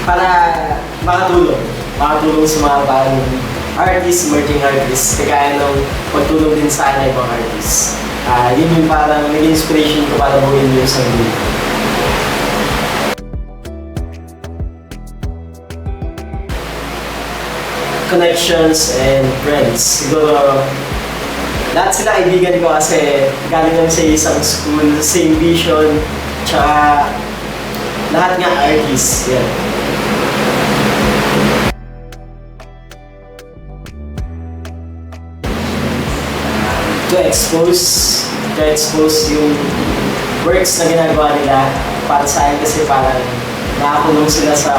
para makatulong sa mga bagong artist, emerging artist, kagaya ng pagtulong din sa akin ibang artist. Yun yung parang naging inspiration ko para buuin yung sarili. Connections and friends. Siguro, lahat sila kaibigan ko kasi galing lang sa isang school, same vision, tsaka lahat nga artists. Yan. To expose yung works na ginagawa nila para sa akin kasi parang nakakulong sila sa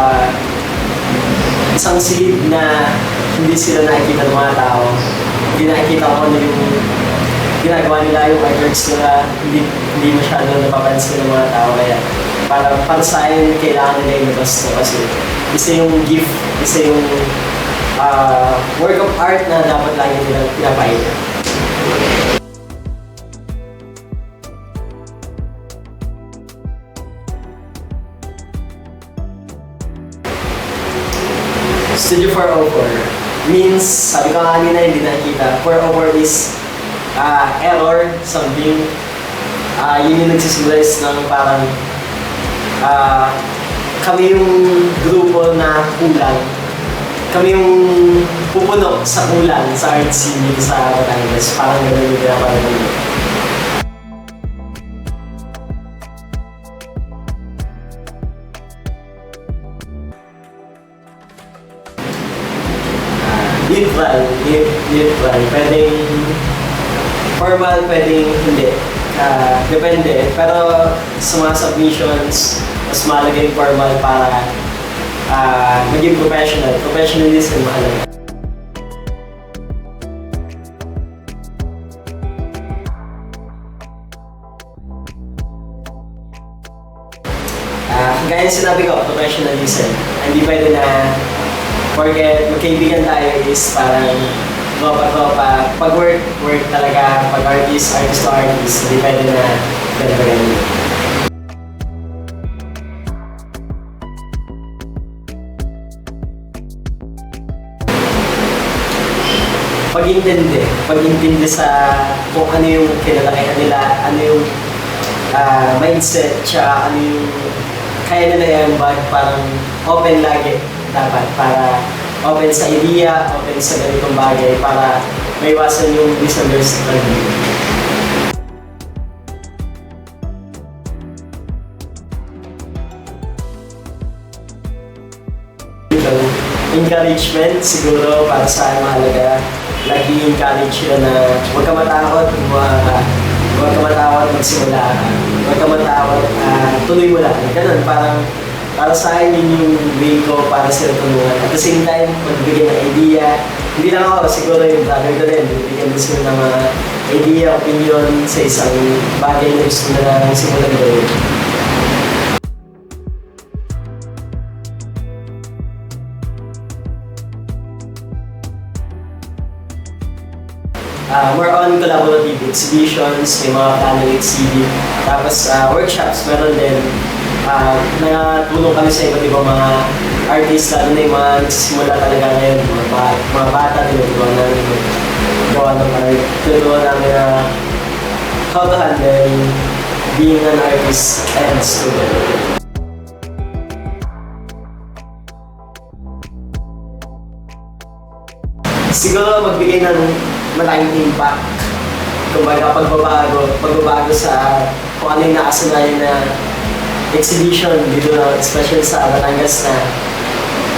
isang silid na hindi sila nakikita ng mga tao. Hindi nakikita ko ano yung ginagawa nila, yung artworks nila, hindi masyado napapansin ng mga tao. Kaya para sa akin, kailangan nila ilabas to kasi isa yung gift, isa yung work of art na dapat lagi nilang pinapahina. Studio 404 means, sabi ko kanina hindi nakikita, 404 is error, something. Yun yung nagsisuggest ng parang kami yung grupo na kulang. Kami yung pupuno sa kulang sa art scene dito sa Batangas. Parang gano'n yung ginagawa namin. Neutral. Pwedeng formal, pwedeng hindi. Depende. Pero sa mga submissions, mas mahalaga yung formal para maging professional. Professionalism mahalaga. Gaya sinabi ko, professionalism. Hindi pwede na porque magkaibigan tayo is parang tropa-tropa. Pag work talaga. Pag artist to artist. Hindi pwede na ganun. Pag-intindi sa kung ano yung kinalakihan nila, ano yung mindset, tsaka ano yung kaya nila yung parang open lagi. Dapat para open sa idea, open sa ganitong bagay para maiwasan yung misunderstanding. Encouragement siguro para sa mahalaga. Lagi encourage sila na huwag ka matakot, huwag ka matakot magsimula, huwag ka matakot, tuloy mo lang. Ganun, parang para sa akin, yun yung way ko para sila tulungan. At the same time, magbigay ng idea. Hindi lang ako, siguro yung brother ko rin. Bibigyan din sila ng mga idea, opinion sa isang bagay na gusto na lang simulan gawin. More on collaborative exhibitions, may mga plano exhibit. Tapos workshops, meron din. Natulong kami sa iba't ibang mga artists, lalo na yung mga nagsisimula talaga ngayon, mga bata, gawa ng art. Tinutuwa namin na how to handle being an artist and student. Siguro magbigay ng malaking impact. Kumbaga pagbabago sa kung ano yung nakasanayan na exhibition dito na, especially sa Batangas na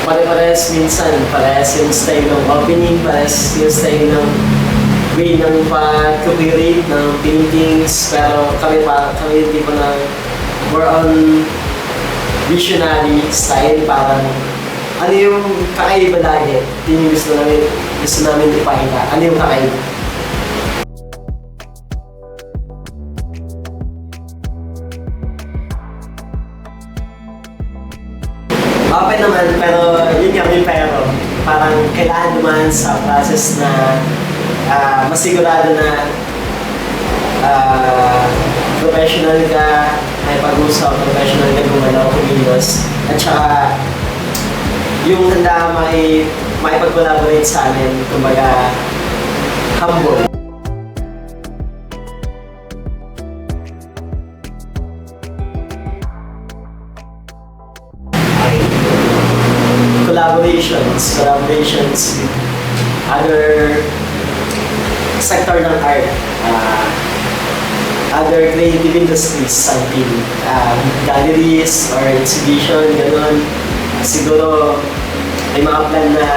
pare-parehas minsan, parehas yung style ng opening, parehas yung style ng way ng pag-curate ng paintings, pero kami tipo na more on visionary style, parang ano yung kakaiba lagi, yun yung gusto namin ipakita, ano yung kakaiba. Open naman, pero yun nga may pero. Parang kailangan naman sa process na masigurado na professional ka, may pag-usap, professional ka gumalaw, kumilos. At saka yung handa makipag-collaborate sa amin, kumbaga, humble. Collaborations with other sector ng art, other creative industries, something, galleries or exhibition, gano'n. Siguro may mga plan na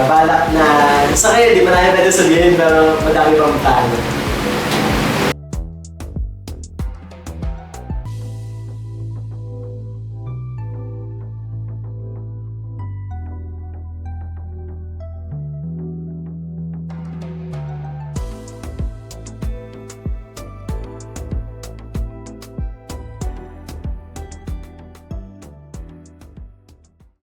balak na, sa kayo, di marami pwede sabihin, pero madami pang plano.